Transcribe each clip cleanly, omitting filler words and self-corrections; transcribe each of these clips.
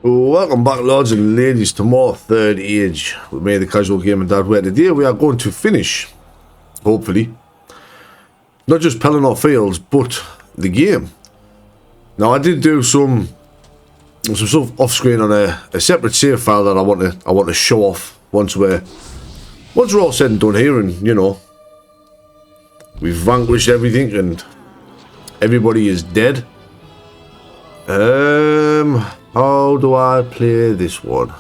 Welcome back, lords and ladies, to more Third Age with me, the Casual Gamer Dad, where today we are going to finish, hopefully, not just Pelenor Fields, but the game. Now, I did do some stuff off screen on a separate save file that I want to show off once we're all said and done here, and you know, we've vanquished everything and everybody is dead. How do I play this one?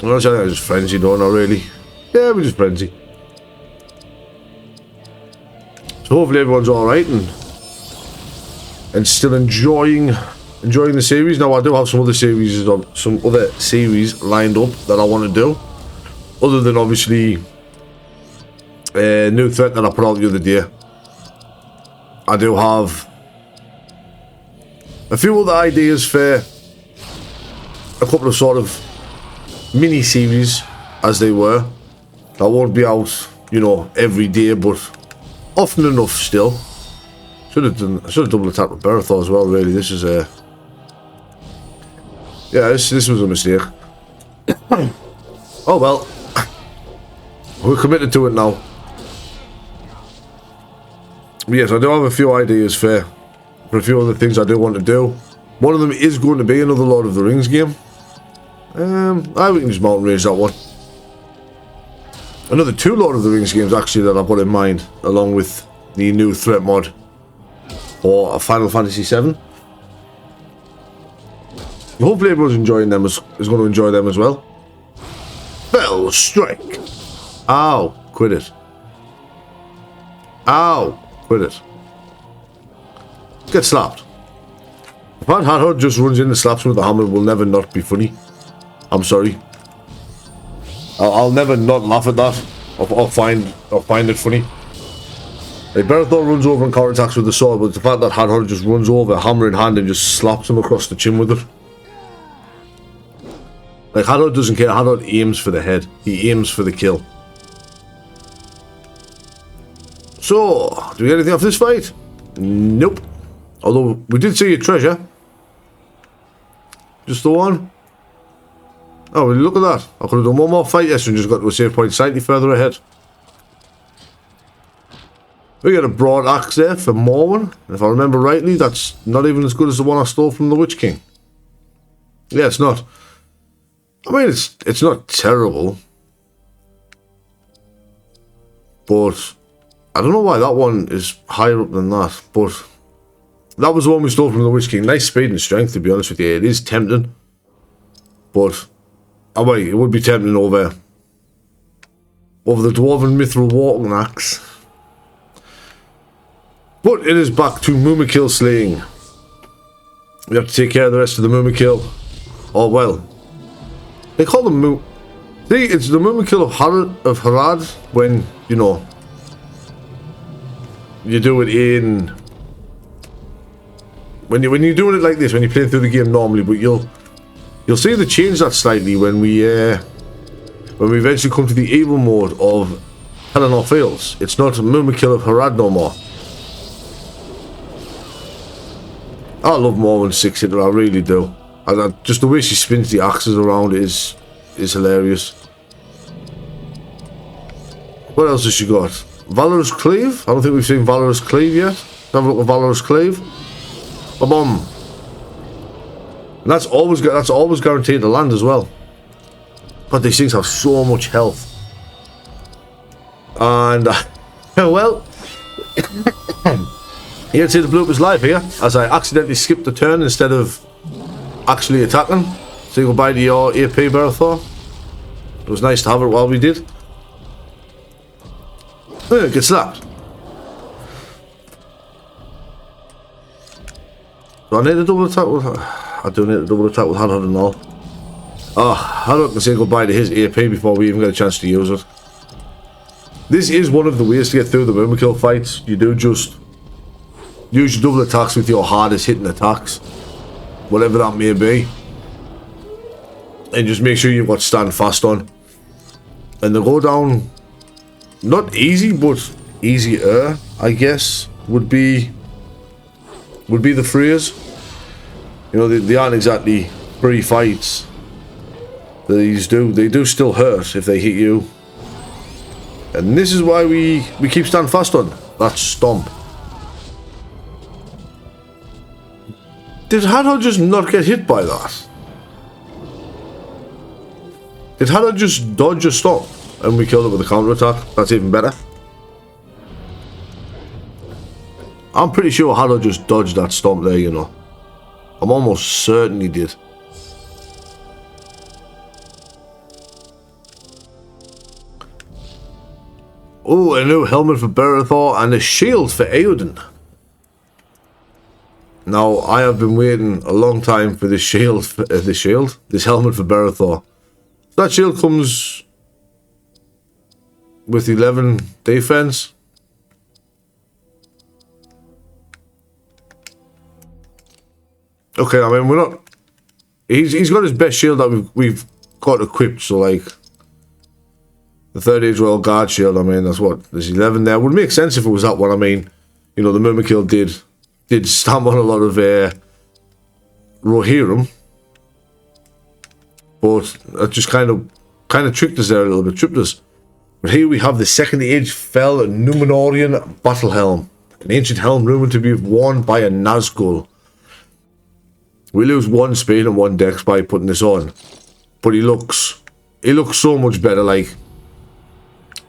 Well, I think I'm just frenzy, don't I, really? Yeah, we're just frenzy. So hopefully everyone's alright and still enjoying the series. Now I do have some other series lined up that I want to do. Other than obviously a new threat that I put out the other day. I do have a few other ideas for a couple of sort of mini-series, as they were. That won't be out, you know, every day, but often enough still. I should have double attacked with Berthor as well, really. This is a... Yeah, this was a mistake. Oh well. We're committed to it now. Yes, I do have a few ideas for a few other things I do want to do. One of them is going to be another Lord of the Rings game. We can just mountain range that one. Another 2 Lord of the Rings games actually that I've got in mind, along with the new threat mod or a Final Fantasy VII. Hopefully everyone's enjoying them is going to enjoy them as well. Fell strike. Ow, quit it. Ow, quit it. Get slapped. If that Hathor just runs in and slaps me with the hammer, it will never not be funny. I'm sorry. I'll never not laugh at that or find it funny. Like Berthor runs over and counterattacks with the sword, but the fact that Hathor just runs over, hammer in hand, and just slaps him across the chin with it. Like Hathor doesn't care. Hathor aims for the head. He aims for the kill. So, do we get anything off this fight? Nope. Although, we did see a treasure. Just the one. Oh, well, look at that. I could have done one more fight yesterday and just got to a save point slightly further ahead. We get a broad axe there for Morwen. If I remember rightly, that's not even as good as the one I stole from the Witch King. Yeah, it's not. I mean, it's not terrible. But I don't know why that one is higher up than that, but that was the one we stole from the Witch King. Nice speed and strength, to be honest with you. It is tempting, but it would be tempting over the Dwarven Mithril Walking Axe. But it is back to Mumakil slaying. We have to take care of the rest of the Mumakil. Oh well, they call them See, it's the Mumakil of Harad when, you know, you do it in... When you're doing it like this, when you're playing through the game normally, but you'll see they change that slightly when we eventually come to the evil mode of Pelenor Fields. It's not Mumakil of Harad no more. I love Morwen's 6-hitter, I really do. Just the way she spins the axes around is hilarious. What else has she got? Valorous Cleave? I don't think we've seen Valorous Cleave yet. Have a look at Valorous Cleave. Ba-bum. And that's always guaranteed to land as well. But these things have so much health. And, well, you can see the bloopers live here, as I accidentally skipped the turn instead of actually attacking. Say goodbye to your AP, Berthor. It was nice to have it while we did. Oh, get slapped. Do I need a double attack with her? I do need a double attack with Hathor and all. Oh, Hathor can say goodbye to his AP before we even get a chance to use it. This is one of the ways to get through the Mumakil fights. You do just use your double attacks with your hardest hitting attacks, whatever that may be, and just make sure you've got stand fast on. And they go down not easy, but easier, I guess, would be the phrase. You know, they aren't exactly free fights. They do still hurt if they hit you. And this is why we keep standing fast on that stomp. Did Haddo just not get hit by that? Did Haddo just dodge a stomp and we killed it with a counter attack? That's even better. I'm pretty sure Haddo just dodged that stomp there, you know. I'm almost certain he did. Oh, a new helmet for Berethor and a shield for Eowyn. Now, I have been waiting a long time for this shield, this helmet for Berethor. That shield comes with 11 defense. Okay, I mean, we're not... He's got his best shield that we've got equipped, so like... The 3rd Age Royal Guard shield, I mean, that's what? There's 11 there. It would make sense if it was that one. I mean, you know, the Myrmidon did stamp on a lot of Rohirrim. But that just kind of tricked us there a little bit, tripped us. But here we have the 2nd Age Fell Númenórean Battle Helm. An ancient helm rumored to be worn by a Nazgul. We lose 1 speed and 1 dex by putting this on. But he looks so much better, like...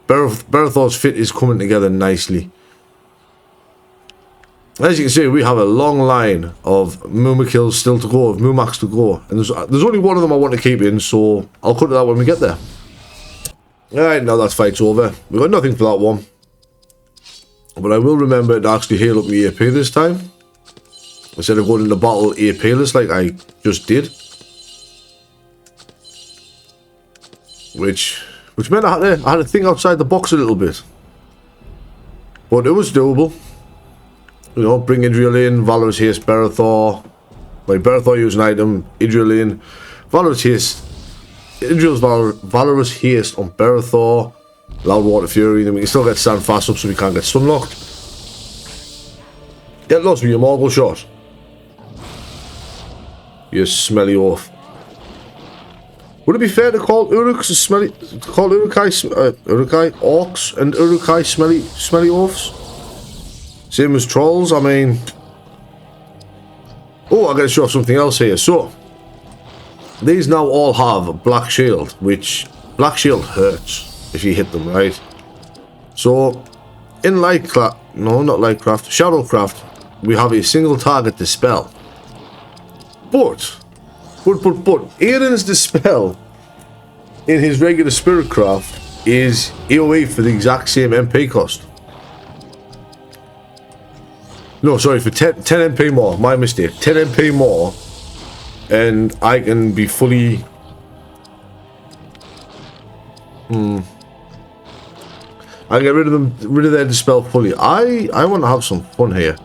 Berethor's fit is coming together nicely. As you can see, we have a long line of Mumakils still to go, of Mumaks to go. And there's only one of them I want to keep in, so I'll cut to that when we get there. Alright, now that fight's over. We've got nothing for that one. But I will remember to actually heal up my AP this time. Instead of going into battle AP-less like I just did. Which meant I had to think outside the box a little bit. But it was doable. You know, bring Idriel in, Valorous Haste, Berethor. Like, Berethor use an item, Idriel in. Valorous Haste. Idriel's Valorous Haste on Berethor. Loud Water Fury, then we can still get stand fast up so we can't get stunlocked. Get lost with your marble shot. You smelly oaf. Would it be fair to call Urukai orcs and Urukai smelly oafs? Same as trolls, I mean... Oh, I gotta show off something else here. So, these now all have Black Shield, which... Black Shield hurts if you hit them, right? So, in Lightcraft... No, not Lightcraft. Shadowcraft, we have a single target dispel. But Aaron's Dispel in his regular Spiritcraft is AoE for the exact same MP cost. No, sorry, for 10 MP more. My mistake. 10 MP more. And I can be fully... I can get rid of their Dispel fully. I want to have some fun here.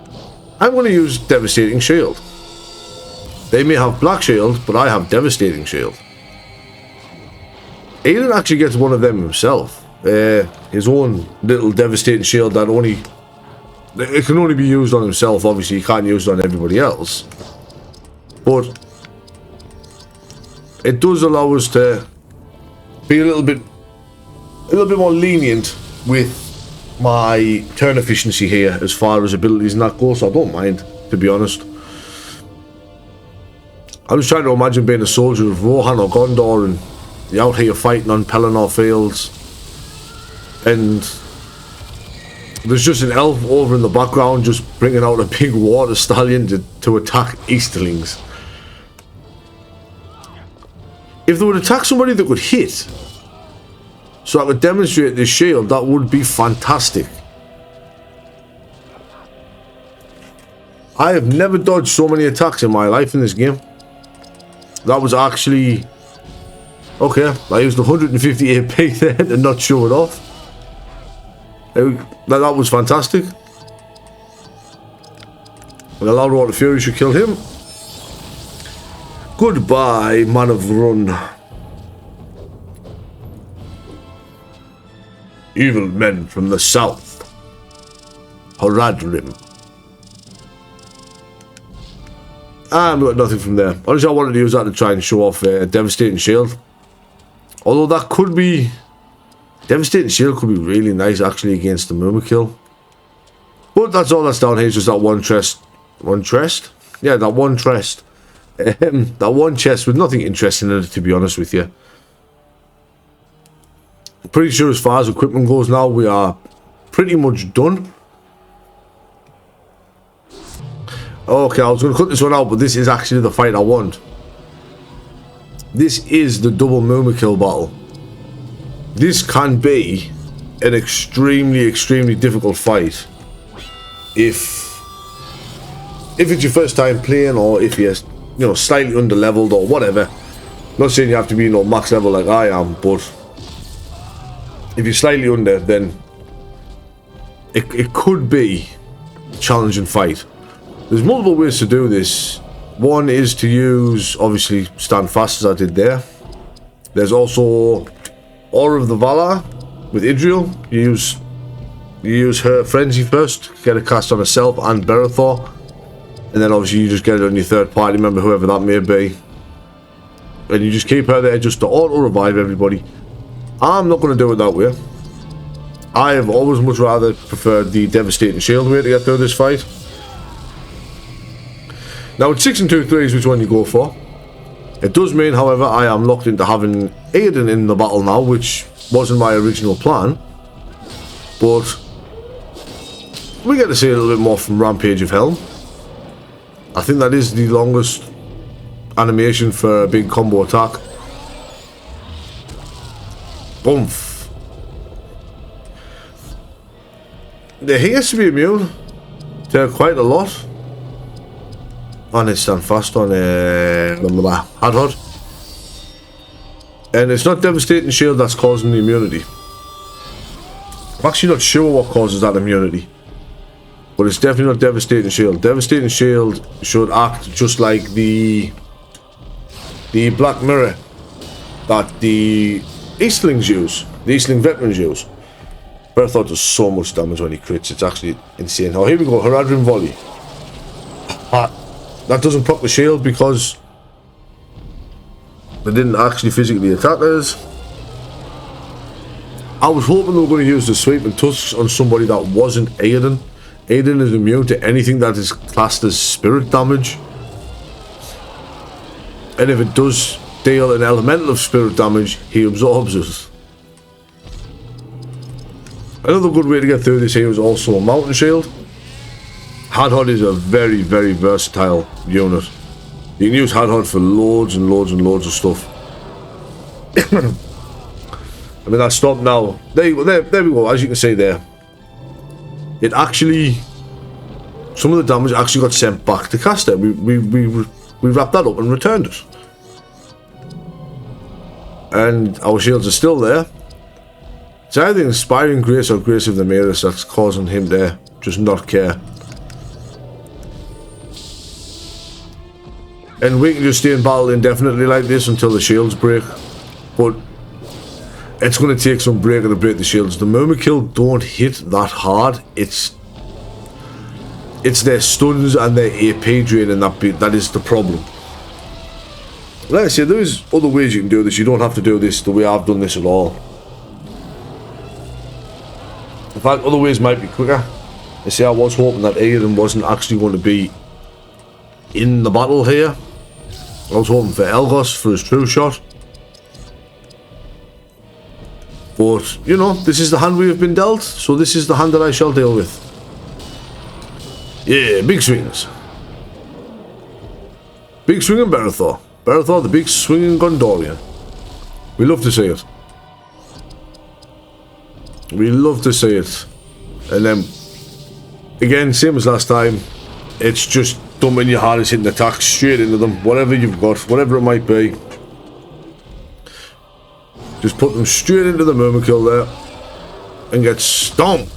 I'm going to use Devastating Shield. They may have Black Shield, but I have Devastating Shield. Aiden actually gets one of them himself. His own little Devastating Shield that only... It can only be used on himself, obviously. You can't use it on everybody else. But... it does allow us to be a little bit more lenient with my turn efficiency here as far as abilities and that goes, so I don't mind, to be honest. I was trying to imagine being a soldier of Rohan or Gondor and you're out here fighting on Pelenor fields and there's just an elf over in the background just bringing out a big water stallion to attack Easterlings. If they would attack somebody that could hit, so I could demonstrate this shield, that would be fantastic. I have never dodged so many attacks in my life in this game. That was actually... Okay, I used 150 AP there to not show it off. That was fantastic. And the Loud Water Fury should kill him. Goodbye, Man of Run. Evil men from the south. Horadrim. And we got nothing from there. Honestly, I wanted to use that to try and show off Devastating Shield. Although that could be... Devastating Shield could be really nice actually against the Murmurkill. But that's all that's down here, just that one chest. One chest? Yeah, that one chest. That one chest with nothing interesting in it, to be honest with you. Pretty sure as far as equipment goes now, we are pretty much done. Okay, I was going to cut this one out, but this is actually the fight I want. This is the double Murmurkill battle. This can be an extremely, extremely difficult fight. If it's your first time playing, or if you're, you know, slightly under-leveled or whatever. Not saying you have to be, you know, max level like I am, but if you're slightly under, then it could be a challenging fight. There's multiple ways to do this. One is to use, obviously, stand fast as I did there. There's also Aura of the Valar with Idril. You use her Frenzy first, get a cast on herself and Berethor. And then obviously you just get it on your third party member, whoever that may be. And you just keep her there just to auto-revive everybody. I'm not going to do it that way. I have always much rather preferred the Devastating Shield way to get through this fight. Now it's 6 and 2 3s which one you go for. It does mean, however, I am locked into having Aiden in the battle now, which wasn't my original plan. But we get to see a little bit more from Rampage of Helm. I think that is the longest animation for a big combo attack. Boomf. He has to be immune to quite a lot. And it's stand fast on Hadhod. And it's not Devastating Shield that's causing the immunity. I'm actually not sure what causes that immunity. But it's definitely not Devastating Shield. Devastating Shield should act just like the Black Mirror that the Eastlings use. The Eastling veterans use. Berethor does so much damage when he crits. It's actually insane. Oh, here we go. Haradrim Volley. That doesn't proc the shield because they didn't actually physically attack us. I was hoping they were going to use the Sweep and Tusks on somebody that wasn't Aiden. Aiden is immune to anything that is classed as spirit damage. And if it does deal an elemental of spirit damage, he absorbs it. Another good way to get through this here is also a Mountain Shield. Hadhod is a very, very versatile unit. You can use Hadhod for loads and loads and loads of stuff. I mean, that's stopped now. There we go, as you can see there. It actually... Some of the damage actually got sent back to caster. We wrapped that up and returned it. And our shields are still there. It's either Inspiring Grace or Grace of the Mirrors that's causing him to just not care. And we can just stay in battle indefinitely like this until the shields break. But it's going to take some breaking to break the shields. The Murmurkill don't hit that hard. It's their stuns and their AP drain and that is the problem. Like I said, there's other ways you can do this. You don't have to do this the way I've done this at all. In fact, other ways might be quicker. I say I was hoping that Aiden wasn't actually going to be in the battle here. I was hoping for Elgos for his true shot. But, you know, this is the hand we have been dealt, so this is the hand that I shall deal with. Yeah, big swings. Big swinging Berethor. Berethor, the big swinging Gondorian. We love to see it. We love to see it. And then, again, same as last time, it's just dumping your hardest hitting attacks straight into them, whatever you've got, whatever it might be. Just put them straight into the Murmurkill there and get stomped.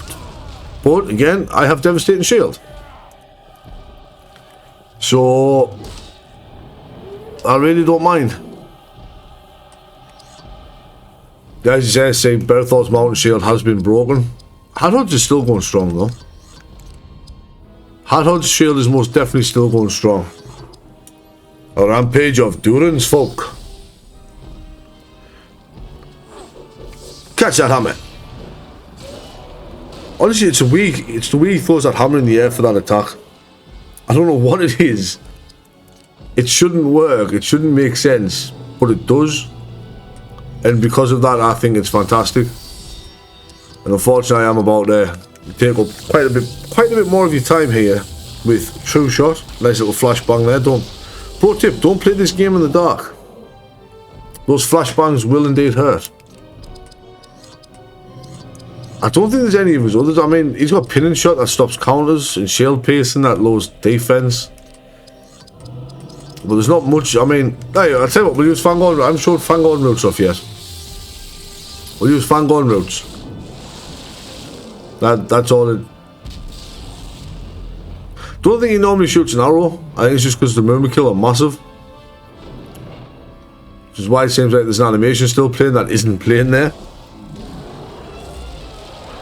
But again, I have Devastating Shield. So I really don't mind. Guys, as I say, Berethor's Mountain Shield has been broken. Hadhod's is still going strong though. Hadhod's shield is most definitely still going strong. A rampage of Durin's folk. Catch that hammer. Honestly, it's the way he throws that hammer in the air for that attack. I don't know what it is. It shouldn't work. It shouldn't make sense, but it does. And because of that, I think it's fantastic. And unfortunately, I'm about to take up quite a bit more of your time here with True Shot. Nice little flashbang there. Pro tip: don't play this game in the dark. Those flashbangs will indeed hurt. I don't think there's any of his others. I mean, he's got pinning shot that stops counters and shield piercing that lowers defense. But there's not much. I mean, hey, I'll tell you what, we'll use Fangorn. I haven't showed Fangorn routes off yet. We'll use Fangorn routes. That's all it. Don't think he normally shoots an arrow. I think it's just because the Murmurkill are massive. Which is why it seems like there's an animation still playing that isn't playing there.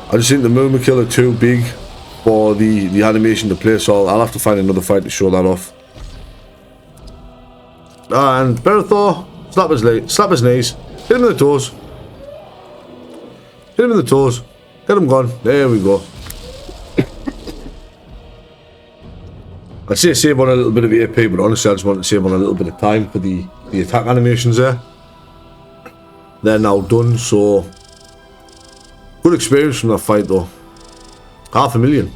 I just think the Murmurkill are too big for the animation to play, so I'll have to find another fight to show that off. And Berethor, slap his knees, hit him in the toes. Hit him in the toes. Get him gone. There we go. I'd say save on a little bit of AP, but honestly I just want to save on a little bit of time for the attack animations there. They're now done, so good experience from that fight though. 500,000.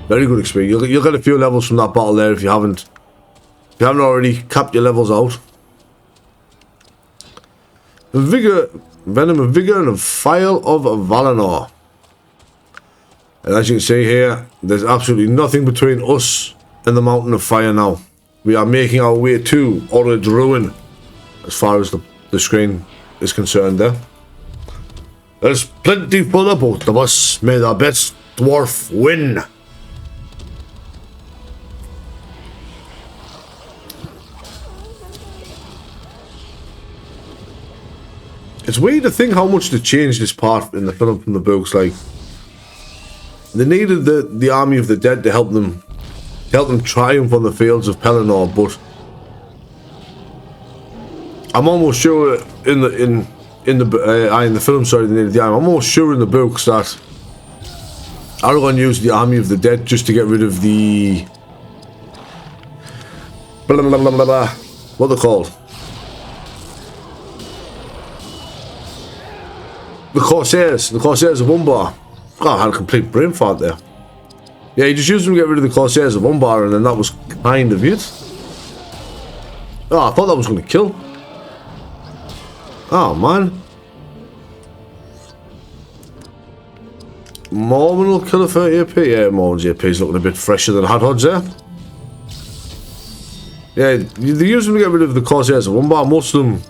Very good experience. You'll get a few levels from that battle there if you haven't already capped your levels out. Vigor, Venom of Vigor and a File of Valinor. And as you can see here, there's absolutely nothing between us and the Mountain of Fire now. We are making our way to Orod's Ruin, as far as the screen is concerned there. There's plenty for the both of us. May the best dwarf win. It's weird to think how much they changed this part in the film from the books. Like, they needed the army of the dead to help them triumph on the fields of Pelenor, but I'm almost sure in the film, sorry, they needed the army. I'm almost sure in the books that Aragon used the army of the dead just to get rid of the blah, blah, blah, blah, blah. What are they called? The Corsairs of Umbar. God, I had a complete brain fart there. Yeah, he just used them to get rid of the Corsairs of Umbar, and then that was kind of it. Oh, I thought that was going to kill. Oh, man. Mormon will kill a 30 AP. Yeah, Mormon's AP is looking a bit fresher than Hadhod's there. Yeah, they used them to get rid of the Corsairs of Umbar. Most of them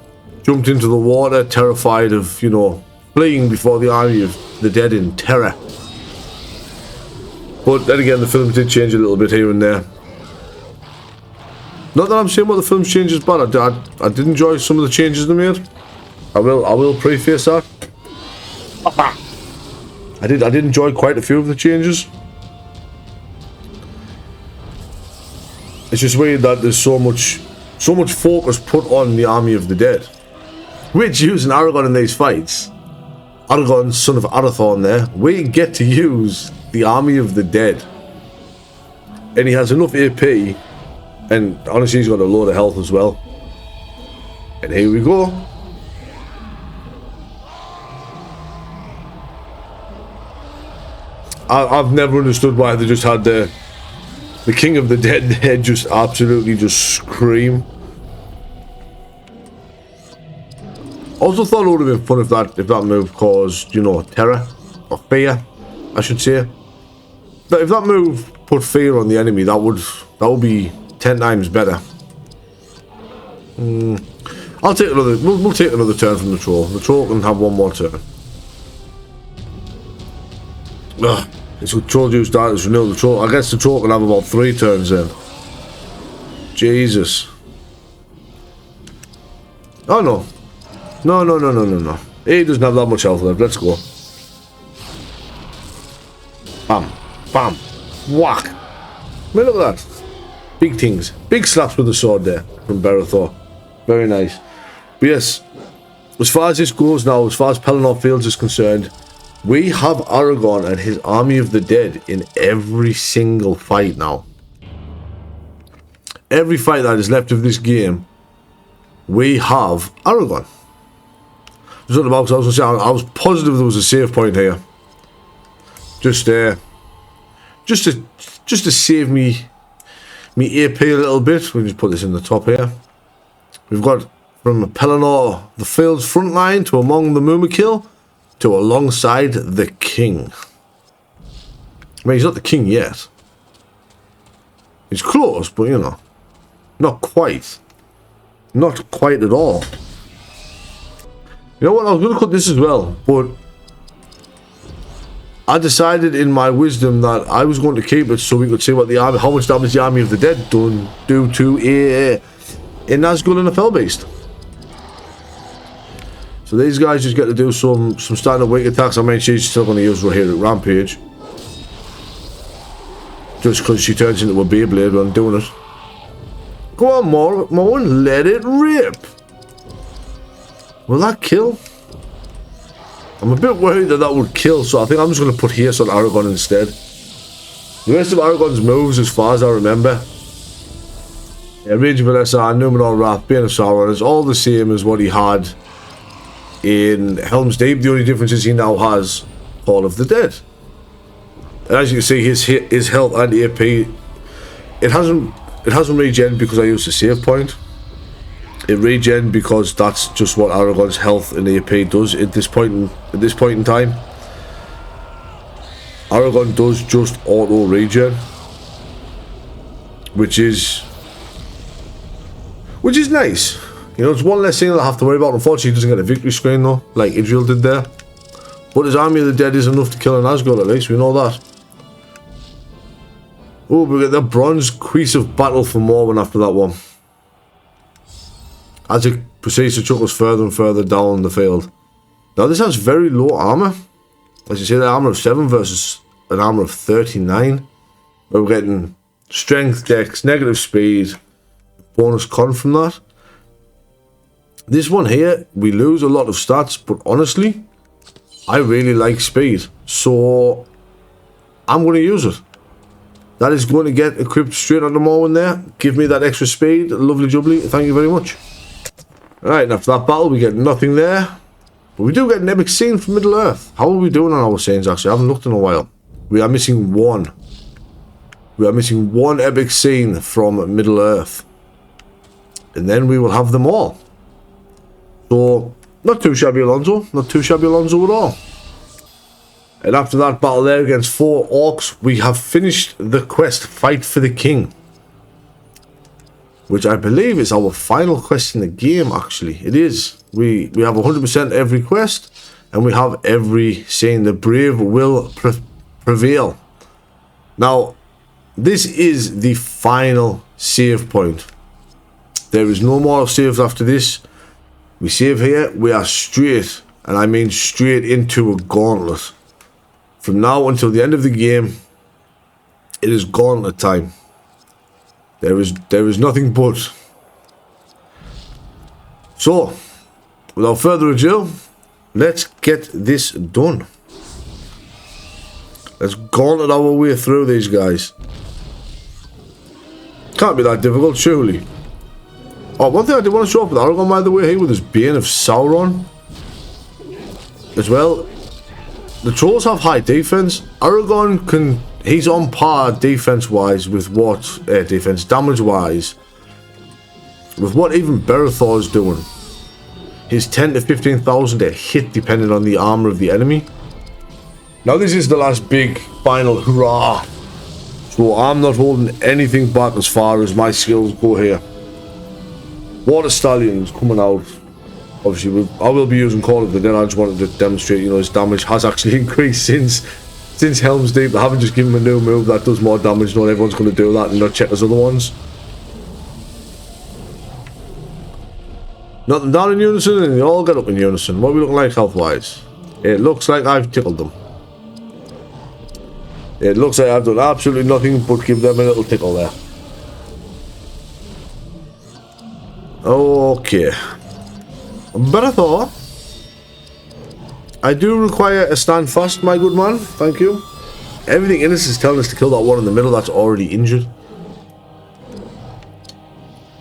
jumped into the water, terrified of, you know, fleeing before the army of the dead in terror. But then again, the films did change a little bit here and there. Not that I'm saying what the films changed is bad. I did enjoy some of the changes they made. I will preface that. I did enjoy quite a few of the changes. It's just weird that there's so much focus put on the army of the dead. Which, using Aragon in these fights, Aragon, son of Arathorn there, we get to use the army of the dead. And he has enough AP, and honestly he's got a load of health as well. And here we go. I've never understood why they just had the King of the Dead there just absolutely just scream. Also thought it would have been fun if that move caused, you know, terror or fear, I should say. But if that move put fear on the enemy, that would be 10 times better. I'll take another. We'll take another turn from the troll. The troll can have one more turn. Ugh, it's a troll juice darkness renewal. The troll. I guess the troll can have about 3 turns then. Jesus. Oh no. No. He doesn't have that much health left. Let's go. Bam. Bam. Whack. Look at that. Big things. Big slaps with the sword there from Berethor. Very nice. But yes, as far as this goes now, as far as Pelenor Fields is concerned, we have Aragon and his army of the dead in every single fight now. Every fight that is left of this game, we have Aragon. I was going to say, I was positive there was a save point here. Just to save me AP a little bit. We'll just put this in the top here. We've got from Pelenor, the Fields front line, to among the Mumakil, to alongside the king. I mean, he's not the king yet. He's close, but you know, not quite. Not quite at all. You know what, I was going to cut this as well, but I decided in my wisdom that I was going to keep it so we could see what the army, how much damage the army of the dead do to a Nazgul and a Fellbeast. So these guys just get to do some standard weak attacks. I mean, she's still going to use Rohirric Rampage. Just because she turns into a Beyblade when doing it. Go on, Morwen, let it rip. Will that kill? I'm a bit worried that would kill, so I think I'm just going to put haste on Aragon instead. The rest of Aragon's moves, as far as I remember, Rage of Vanessa, Numenor Wrath, Bane of Sauron, is all the same as what he had in Helm's Deep. The only difference is he now has Hall of the Dead. And as you can see, his health and AP, it hasn't regen because I used a save point. It regen because that's just what Aragon's health and AP does at this point in time. Aragon does just auto regen, which is nice. You know, it's one less thing that I have to worry about. Unfortunately, he doesn't get a victory screen though, like Idril did there. But his army of the dead is enough to kill an Nazgul, at least we know that. Oh, we get the bronze crease of battle for Morwen after that one. As it proceeds to chuck us further and further down the field. Now this has very low armor. As you see, the armor of 7 versus an armor of 39. But we're getting strength, dex, negative speed, bonus con from that. This one here, we lose a lot of stats, but honestly, I really like speed. So I'm going to use it. That is going to get equipped straight on the Morwen there. Give me that extra speed. Lovely jubbly. Thank you very much. Alright, and after that battle, we get nothing there. But we do get an epic scene from Middle Earth. How are we doing on our scenes, actually? I haven't looked in a while. We are missing one. We are missing one epic scene from Middle Earth. And then we will have them all. So, not too shabby, Alonso. Not too shabby, Alonso at all. And after that battle there against 4 orcs, we have finished the quest, Fight for the King. Which I believe is our final quest in the game, actually. It is. We have 100% every quest, and we have every saying the brave will prevail. Now, this is the final save point. There is no more saves after this. We save here, we are straight, and I mean straight into a gauntlet. From now until the end of the game, it is gauntlet time. There is nothing but. So, without further ado, let's get this done. Let's gauntlet our way through these guys. Can't be that difficult, surely. Oh, one thing I did want to show up with Aragon, by the way, here with his Bane of Sauron. As well. The trolls have high defense. Aragon can... He's on par defense-wise with what... damage-wise. With what even Berethor is doing. He's 10 to 15,000 a hit depending on the armor of the enemy. Now this is the last big final hurrah. So I'm not holding anything back as far as my skills go here. Water Stallions coming out. Obviously, I will be using Call of the Dead. I just wanted to demonstrate, you know, his damage has actually increased since Helm's Deep. I haven't just given him a new move that does more damage. Not everyone's going to do that and not check his other ones. Nothing down in unison and they all get up in unison. What are we looking like health-wise? It looks like I've tickled them. It looks like I've done absolutely nothing but give them a little tickle there. Okay. Berthor, I do require a stand fast, my good man. Thank you. Everything in this is telling us to kill that one in the middle that's already injured.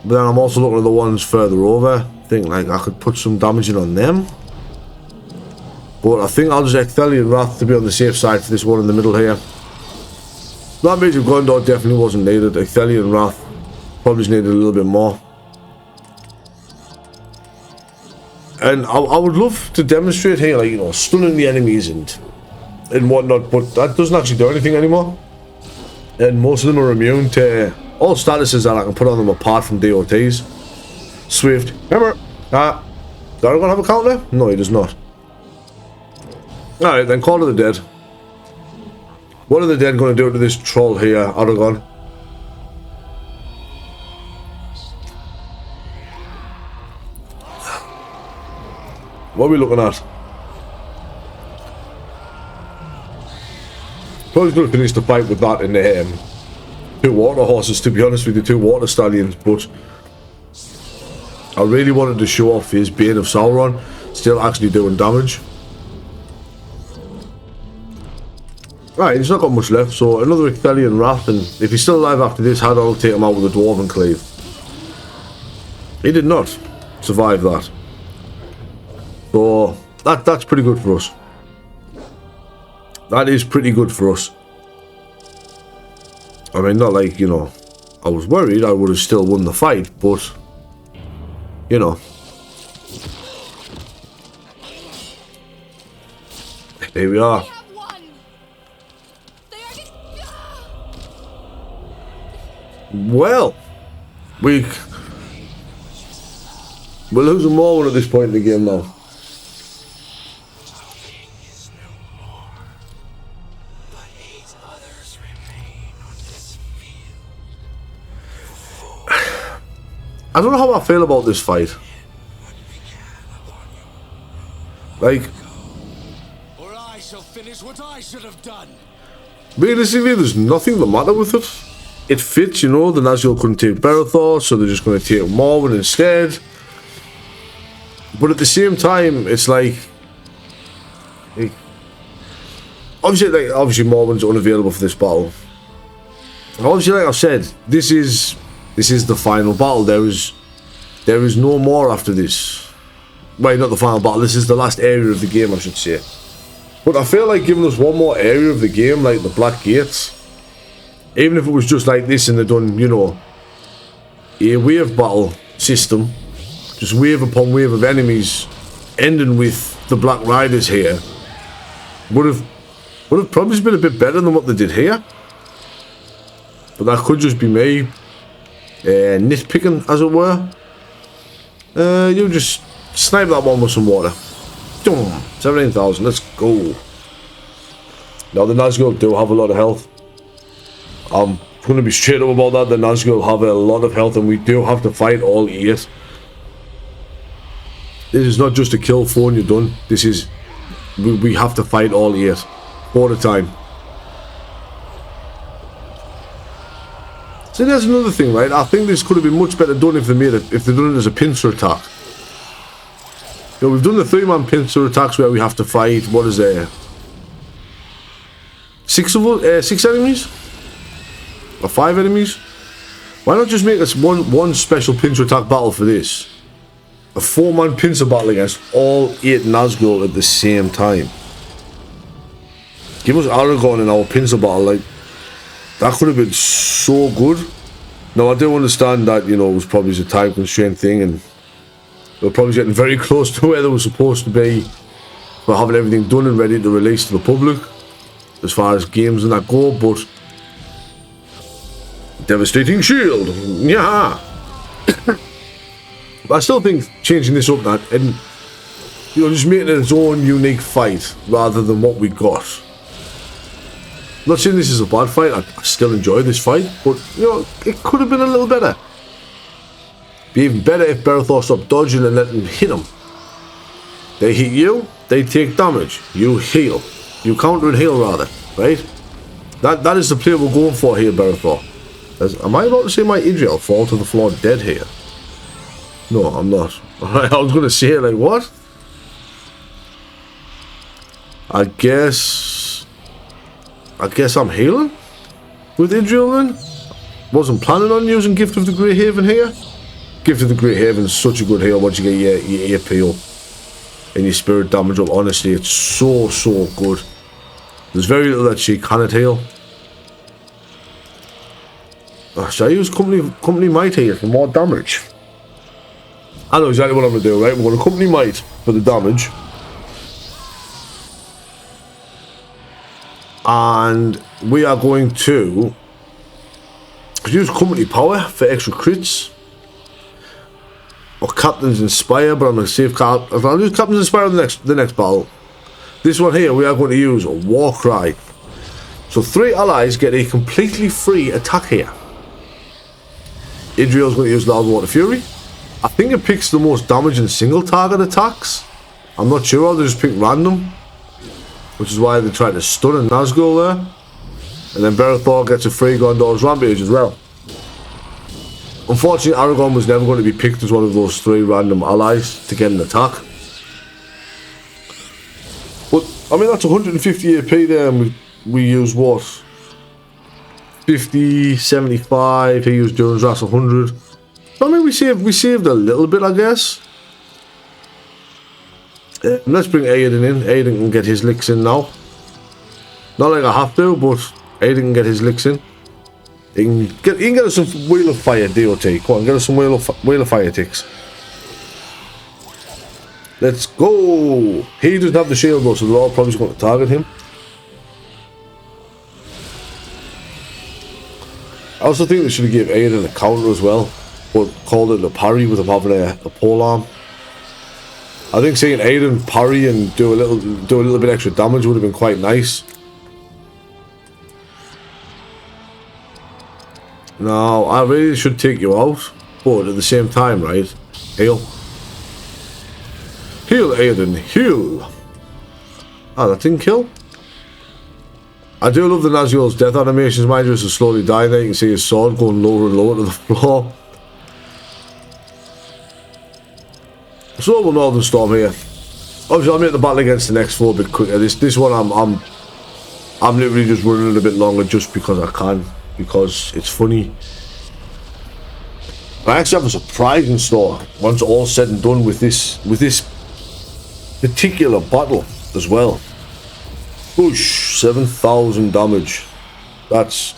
But then I'm also looking at the ones further over. Think like I could put some damage in on them. But I think I'll just Ecthelian Wrath to be on the safe side for this one in the middle here. That Mage of Gondor definitely wasn't needed. Ecthelian Wrath probably just needed a little bit more. And I would love to demonstrate here, like, you know, stunning the enemies and whatnot, but that doesn't actually do anything anymore. And most of them are immune to all statuses that I can put on them apart from DOTs. Swift. Remember? Does Aragon have a counter? No, he does not. Alright, then Call of the Dead. What are the dead going to do to this troll here, Aragon? What are we looking at? Probably going to finish the fight with that in the two water horses, to be honest with you, two water stallions, but I really wanted to show off his Bane of Sauron still actually doing damage. Right, he's not got much left, so another Ecthelian Wrath, and if he's still alive after this, I'll take him out with a Dwarven Cleave. He did not survive that. So, that's pretty good for us. That is pretty good for us. I mean, not like, you know, I was worried I would have still won the fight, but, you know. Here we are. Well, we're losing more one at this point in the game now. I don't know how I feel about this fight. Like, or I shall finish what I should have done. Realistically, there's nothing the matter with it. It fits, you know, the Nazgul couldn't take Berthor, so they're just going to take Morwen instead. But at the same time, it's like... Obviously Morwen's unavailable for this battle. And obviously, like I said, this is the final battle. There is no more after this. Well, not the final battle, this is the last area of the game, I should say. But I feel like giving us one more area of the game, like the Black Gates, even if it was just like this and they'd done, you know, a wave battle system, just wave upon wave of enemies, ending with the Black Riders here, would have probably been a bit better than what they did here. But that could just be me nitpicking, as it were. You just snipe that one with some water. 17,000, let's go. Now the Nazgul do have a lot of health. I'm going to be straight up about that. The Nazgul have a lot of health and we do have to fight all 8. This is not just a kill 4 and you're done. This is... We have to fight all 8. 4 at a time. So there's another thing, right? I think this could have been much better done if they made it, if they'd done it as a pincer attack. You know, we've done the 3-man pincer attacks where we have to fight, what is there? 6 of us, 6 enemies? Or 5 enemies? Why not just make us one special pincer attack battle for this? A 4-man pincer battle against all 8 Nazgul at the same time. Give us Aragon in our pincer battle, like, that could have been so good. Now, I do understand that, you know, it was probably a time constraint thing and we're probably getting very close to where they were supposed to be for having everything done and ready to release to the public as far as games and that go, but devastating shield, yeah. But I still think changing this up that and, you know, just making it its own unique fight rather than what we got. I'm not saying this is a bad fight, I still enjoy this fight, but, you know, it could have been a little better. Be even better if Berthor stopped dodging and let them hit him. They hit you, they take damage, you heal. You counter and heal rather, right? That is the play we're going for here, Berthor. Am I about to say my Idriel fall to the floor dead here? No, I'm not. I was gonna say, like, what? I guess I'm healing with Idril then. Wasn't planning on using Gift of the Grey Haven here. Gift of the Grey Haven is such a good heal once you get your AP up and your spirit damage up. Honestly, it's so good. There's very little that she cannot heal. Should I use company might here for more damage? I know exactly what I'm gonna do, right? We're gonna company might for the damage. And we are going to use company power for extra crits. Or Captain's Inspire, but I'm going to save I'll use Captain's Inspire in the next battle. This one here, we are going to use a War Cry. So 3 allies get a completely free attack here. Idriel's going to use Loudwater Fury. I think it picks the most damage in single target attacks. I'm not sure, I'll just pick random. Which is why they tried to stun a Nazgul there. And then Berethor gets a free Gondor's Rampage as well. Unfortunately, Aragon was never going to be picked as one of those 3 random allies to get an attack. But, I mean, that's 150 AP there, and we use what? 50, 75, he used Duran's Wrath 100. I mean, we saved a little bit, I guess. Let's bring Aiden in. Aiden can get his licks in now. Not like I have to, but Aiden can get his licks in. He can get us some Wheel of Fire DOT. Come on, get us some Wheel of Fire ticks. Let's go. He doesn't have the shield though, so they're all probably just going to target him. I also think they should have given Aiden a counter as well, but called it a parry with him having a pole arm. I think seeing Aiden parry and do a little bit extra damage would have been quite nice. Now, I really should take you out, but at the same time, right? Heal. Heal, Aiden, heal! Ah, that didn't kill? I do love the Nazgul's death animations, mind you, as he's slowly dying there. You can see his sword going lower and lower to the floor. So will Northern Storm here. Obviously, I'll make the battle against the next 4 a bit quicker. This one, I'm literally just running it a bit longer just because I can. Because it's funny. I actually have a surprise in store once all said and done with this particular battle as well. Push 7,000 damage. That's.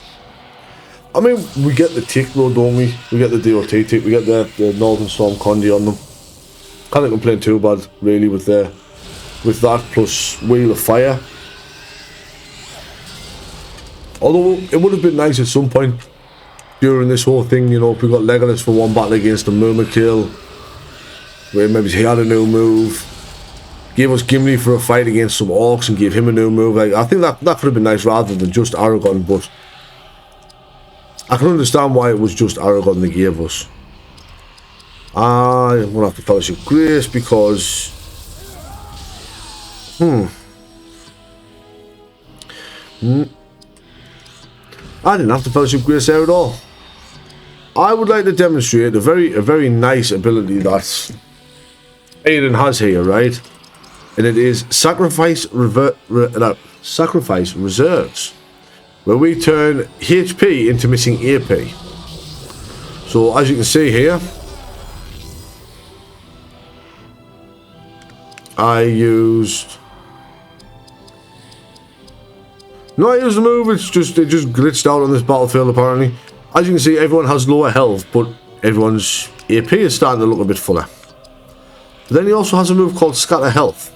I mean, we get the tick though, don't we? We get the DOT tick. We get the Northern Storm Condi on them. Can't complain too bad really with that plus Wheel of Fire. Although it would have been nice at some point during this whole thing, you know, if we got Legolas for one battle against the Murmurkill, where maybe he had a new move, gave us Gimli for a fight against some orcs and gave him a new move. Like, I think that could have been nice rather than just Aragon, but I can understand why it was just Aragon they gave us. I'm gonna have to Fellowship Grace because I didn't have to Fellowship Grace there at all. I would like to demonstrate a very nice ability that Aiden has here, right? And it is Sacrifice Reserves, where we turn HP into missing AP. So as you can see here, I used the move. It just glitched out on this battlefield apparently. As you can see, everyone has lower health, but everyone's AP is starting to look a bit fuller. But then he also has a move called Scatter Health.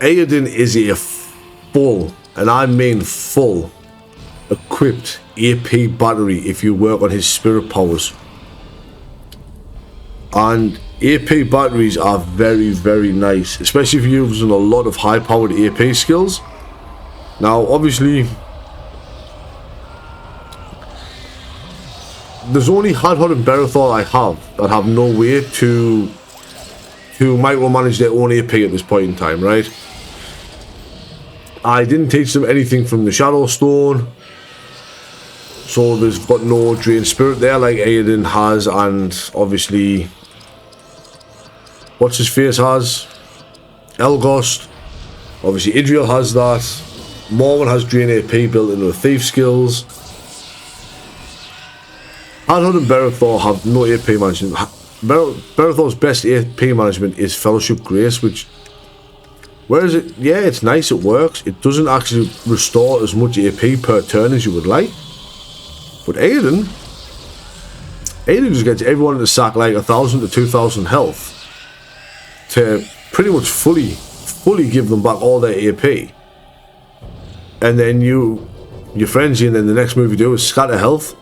Aiden is a full, and I mean full, equipped AP battery if you work on his spirit powers. And AP batteries are very nice, especially if you're using a lot of high powered AP skills. Now obviously there's only Hadhod and Berethor I have that have no way to micromanage their own AP at this point in time, right? I didn't teach them anything from the Shadow Stone. So there's got no drain spirit there like Aiden has, and obviously what's his face has, Elgost. Obviously Idriel has that. Morwen has drain AP built into the thief skills. Hadhod and Berethor have no AP management. Berethor's best AP management is Fellowship Grace, which, whereas it, yeah, it's nice, it works. It doesn't actually restore as much AP per turn as you would like. But Aiden just gets everyone in the sack like 1,000 to 2,000 health to pretty much fully give them back all their AP. And then you frenzy, and then the next move you do is scatter health.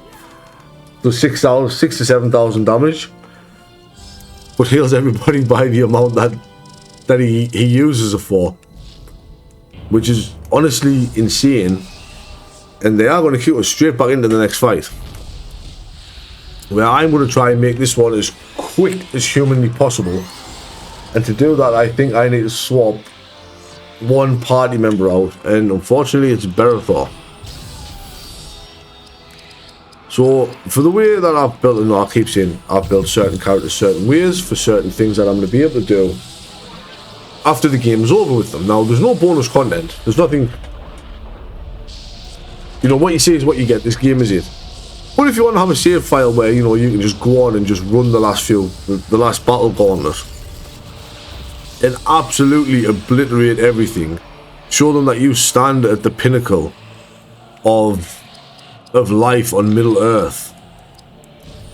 Does 6 to 7,000 damage, but heals everybody by the amount that he uses it for, which is honestly insane. And they are going to keep us straight back into the next fight, where I'm going to try and make this one as quick as humanly possible. And to do that, I think I need to swap one party member out, and unfortunately it's Berethor. So for the way that I've built, and I keep saying I've built certain characters certain ways for certain things that I'm going to be able to do after the game's over with them. Now there's no bonus content, there's nothing, you know, what you see is what you get. This game is it. But if you want to have a save file where, you know, you can just go on and just run the last battle gauntlet and absolutely obliterate everything, show them that you stand at the pinnacle of life on Middle Earth,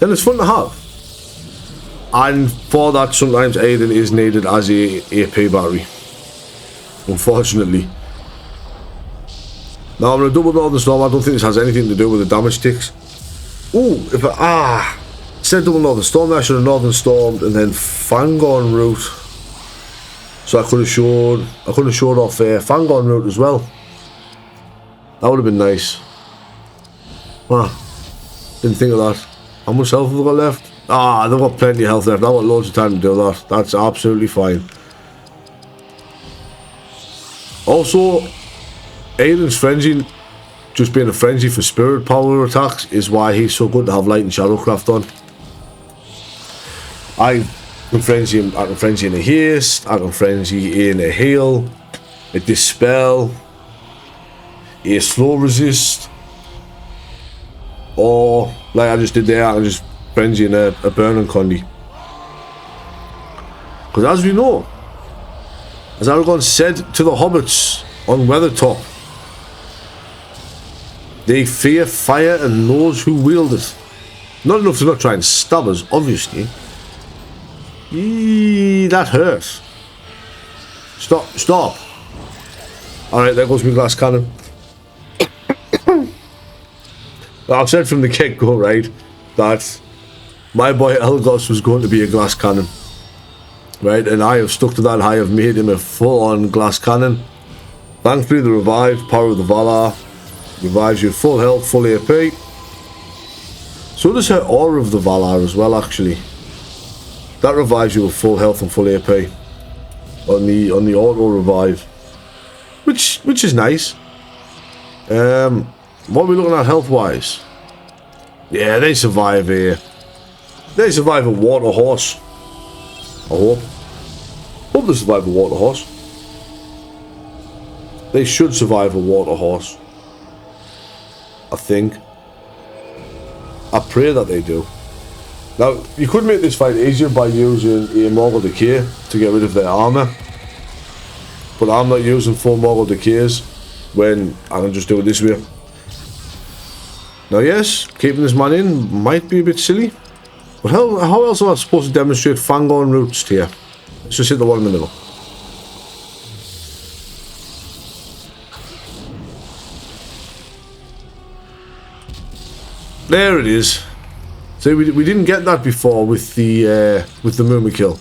then it's fun to have. And for that, sometimes Aiden is needed as a AP battery, unfortunately. Now I'm going to double Northern Storm. I don't think this has anything to do with the damage ticks. Ooh, if I said double Northern Storm, I should have Northern Stormed and then Fangorn route. So I could have showed off Fangorn route as well. That would have been nice. Wow, didn't think of that. How much health have they got left? They've got plenty of health left. I've got loads of time to do that. That's absolutely fine. Also, Aiden's frenzy, just being a frenzy for spirit power attacks, is why he's so good to have light and shadowcraft on. I can frenzy him. I can frenzy in a haste. I can frenzy in a heal, a dispel, a slow resist, or like I just did there, I can just frenzy in a burning condi. Because as we know, as Aragon said to the hobbits on Weathertop, they fear fire and those who wield it. Not enough to not try and stab us, obviously. Eee, that hurt. Stop. Alright, there goes my glass cannon. I've said from the get-go, right, that my boy Elgost was going to be a glass cannon. Right, and I have stuck to that. I have made him a full-on glass cannon. Thankfully, the revived power of the Valar revives you full health, full AP. So does her aura of the Valar as well, actually. That revives you with full health and full AP on the auto revive, which is nice. What are we looking at health wise? Yeah, they survive here. They survive a water horse. I hope they survive a water horse. They should survive a water horse, I think. I pray that they do. Now, you could make this fight easier by using a Morgul Decay to get rid of their armor, but I'm not using full Morgul Decays when I can just do it this way. Now yes, keeping this man in might be a bit silly, but how else am I supposed to demonstrate Fangorn routes here? Let's just hit the one in the middle. There it is. So we didn't get that before with the Mumakil.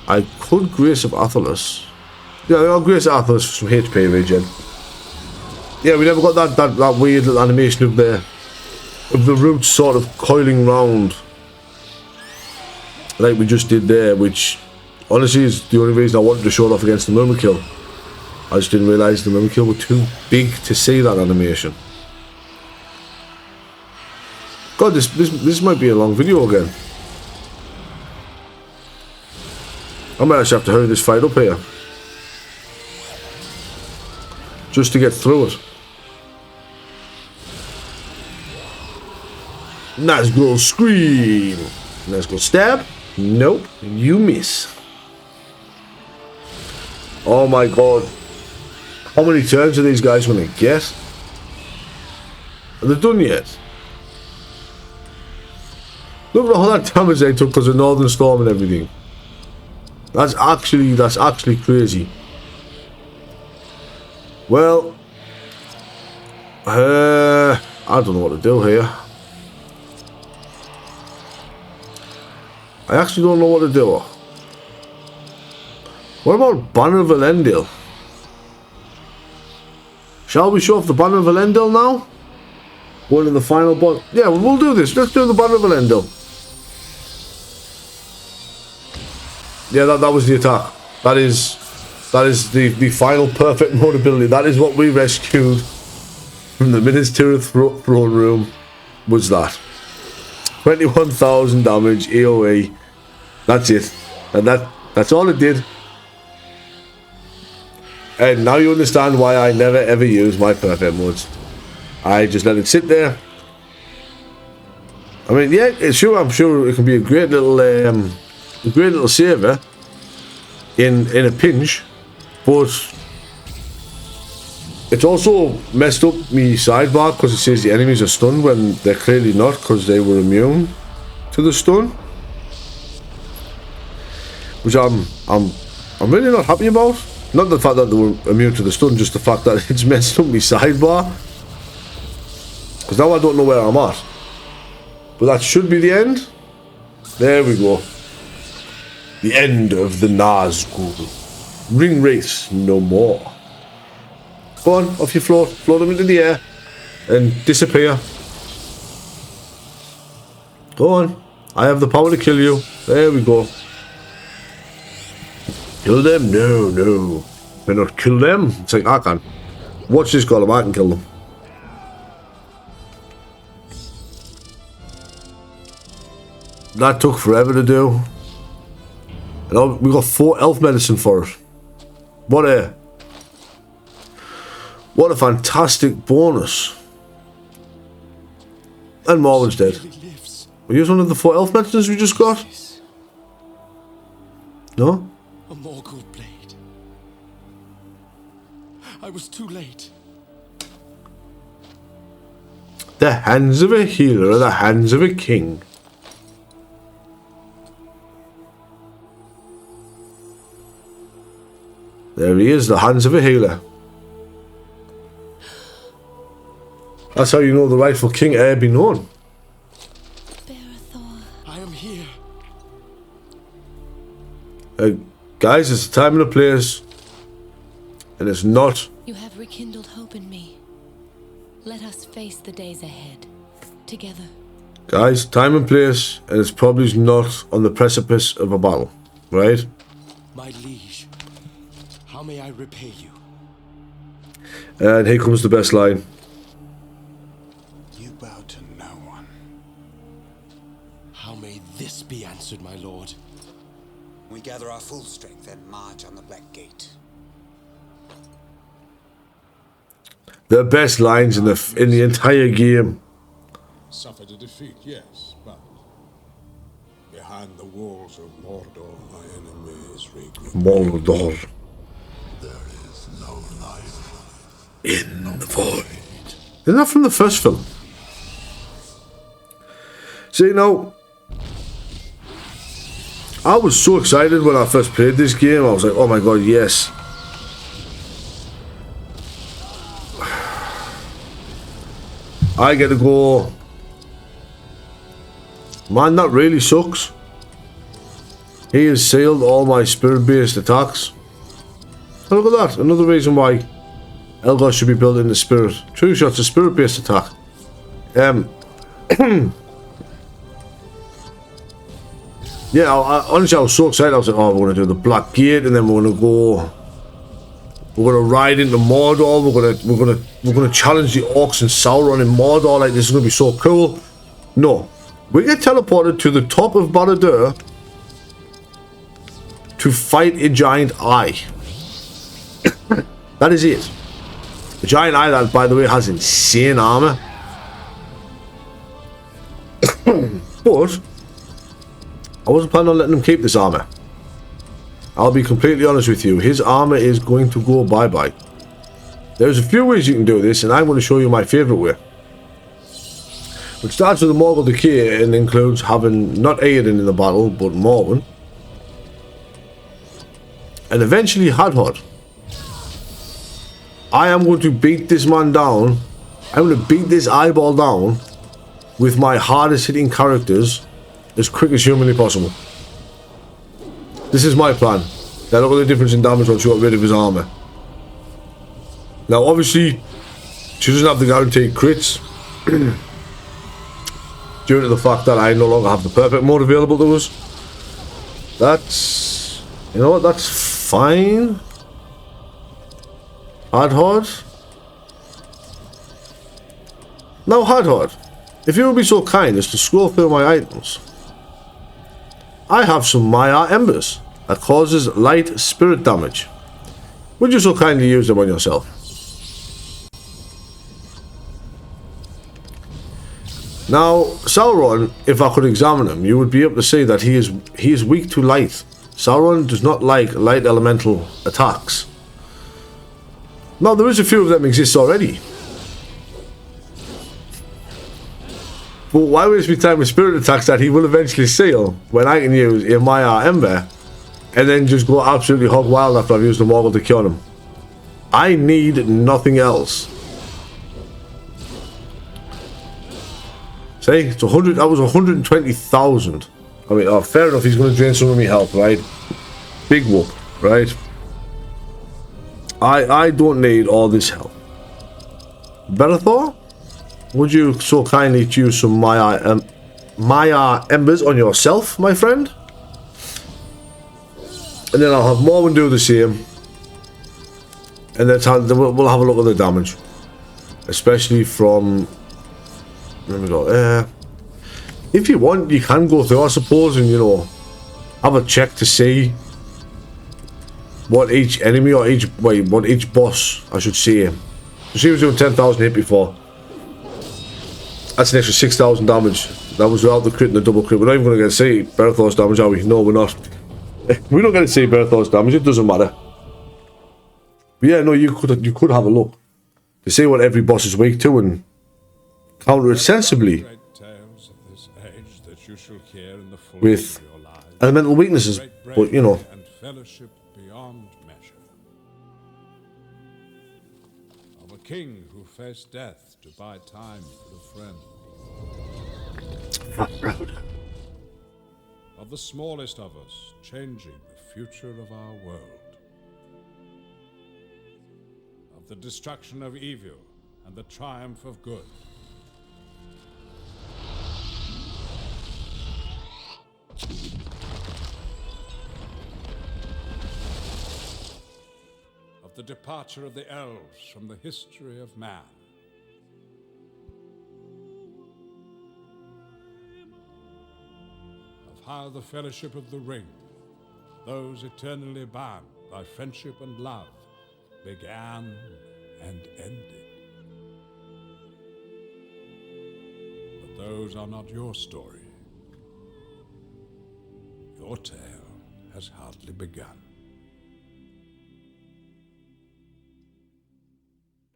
I could Grace of Athelas. Yeah, I'll Grace of Athelas for some HP regen. Yeah, we never got that weird little animation of the roots sort of coiling round like we just did there, which honestly is the only reason I wanted to show it off against the Mumakil. I just didn't realise the memory cube were too big to see that animation. God, this might be a long video again. I might actually have to hurry this fight up here. Just to get through it. Nazgul scream. Nazgul stab. Nope, you miss. Oh my god. How many turns are these guys going to get? Are they done yet? Look at all that damage they took because of Northern Storm and everything. That's actually crazy. Well, I don't know what to do here. I actually don't know what to do. What about Banner of Elendil? Shall we show off the Banner of Elendil now? Going in the final boss. Yeah, we'll do this. Let's do the Banner of Elendil. Yeah, that was the attack. That is the final perfect mode ability. That is what we rescued from the Minas Tirith throne room. Was that 21,000 damage AOE? That's it, and that's all it did. And now you understand why I never ever use my perfect modes. I just let it sit there. I mean, yeah, it's sure. I'm sure it can be a great little saver in a pinch, but it's also messed up me sidebar because it says the enemies are stunned when they're clearly not, because they were immune to the stun, which I'm really not happy about. Not the fact that they were immune to the stun, just the fact that it's messed up me sidebar, because now I don't know where I'm at. But that should be the end. There we go. The end of the Nazgul. Ring race no more. Go on, off you float. Float them into the air and disappear. Go on. I have the power to kill you. There we go. Kill them? No, no. Better not kill them. It's like, I can. Watch this golem, I can kill them. That took forever to do. And we got 4 elf medicine for it. What a fantastic bonus. And Morwen's dead. Were you one of the 4 elf medicines we just got? No? A Morgul blade. I was too late. The hands of a healer are the hands of a king. There he is, the hands of a healer. That's how you know the rightful king heir be known. I am here. Guys, it's a time and a place. And it's not. You have rekindled hope in me. Let us face the days ahead. Together. Guys, time and place. And it's probably not on the precipice of a battle. Right? My liege. How may I repay you? And here comes the best line. You bow to no one. How may this be answered, my lord? We gather our full strength and march on the Black Gate. The best lines in the entire game. Suffered a defeat, yes, but behind the walls of Mordor, my enemy is regroup. Mordor. There is no life In the void. Isn't that from the first film? See, now, I was so excited when I first played this game. I was like, oh my god, yes. I get to go. Man, that really sucks. He has sealed all my spirit-based attacks. And look at that, another reason why Elgar should be built in the spirit. True Shot's a spirit-based attack. Yeah, honestly, I was so excited. I was like, oh, we're going to do the Black Gate, and then we're going to go We're gonna ride into Mordor. We're gonna challenge the orcs and Sauron in Mordor. Like, this is gonna be so cool. No, we get teleported to the top of Barad-dûr to fight a giant eye. That is it. The giant eye that, by the way, has insane armor. But I wasn't planning on letting him keep this armor. I'll be completely honest with you. His armor is going to go bye-bye. There's a few ways you can do this, and I'm going to show you my favorite way. Which starts with the Morgul Decay and includes having not Aerin in the battle, but Morwen. And eventually Hadhod. I am going to beat this man down. I'm going to beat this eyeball down with my hardest hitting characters as quick as humanly possible. This is my plan. Now look at the difference in damage once you got rid of his armor. Now obviously she doesn't have the guaranteed crits due to the fact that I no longer have the perfect mode available to us. That's, you know what, that's fine. Hadhod. Now Hadhod, if you would be so kind as to scroll through my items, I have some Maya Embers that causes light spirit damage. Would you so kindly use them on yourself? Now, Sauron, if I could examine him, you would be able to see that he is weak to light. Sauron does not like light elemental attacks. Now, there is a few of them exist already. But why waste my time with spirit attacks that he will eventually seal when I can use a Maya Ember and then just go absolutely hog wild after I've used the Morgul to cure him? I need nothing else. See, it's 100. That was 120,000. I mean, oh, fair enough. He's going to drain some of my health, right? Big whoop, right? I don't need all this help. Bellathor, would you so kindly choose some Maya Embers on yourself, my friend? And then I'll have Morwen do the same. And then we'll have a look at the damage. Especially from... Let me go. If you want, you can go through, I suppose, and, you know, have a check to see what each enemy or what each boss, I should say. So she was doing 10,000 hit before. That's an extra 6,000 damage. That was without the crit and the double crit. We're not even going to get to see Bellathor's damage, are we? No, we're not. We don't get to see Bellathor's damage. It doesn't matter. But yeah, no, you could have a look to see what every boss is weak to and counter it sensibly with elemental weaknesses. But you know. Fellowship beyond measure. Of a king who faced death to buy time for a friend. Of the smallest of us changing the future of our world. Of the destruction of evil and the triumph of good. Of the departure of the elves from the history of man. Of how the Fellowship of the Ring, those eternally bound by friendship and love, began and ended. But those are not your story. Your tale has hardly begun.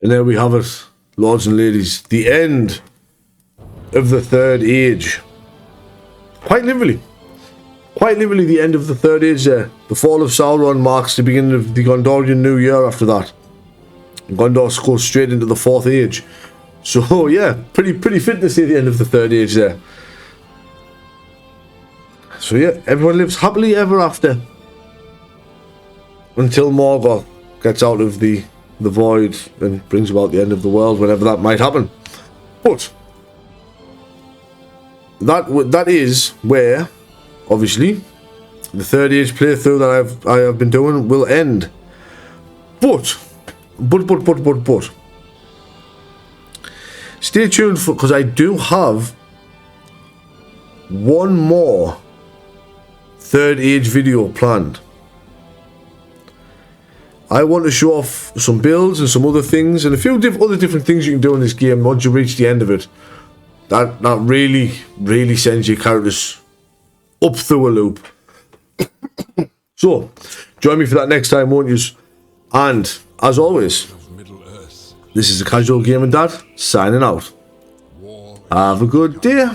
And there we have it, lords and ladies. The end of the Third Age. Quite literally. Quite literally the end of the Third Age there. The fall of Sauron marks the beginning of the Gondorian New Year after that. And Gondor goes straight into the Fourth Age. So yeah, pretty fit to see the end of the Third Age there. So yeah, everyone lives happily ever after. Until Morgoth gets out of the void and brings about the end of the world, whenever that might happen. But that is where, obviously, the Third Age playthrough that I have been doing will end. But But. Stay tuned for, because I do have one more third age video planned. I want to show off some builds and some other things and a few other different things you can do in this game once you reach the end of it. That really sends your characters up through a loop. So, join me for that next time, won't you? And, as always, this is the Casual Gaming Dad, signing out. Have a good day.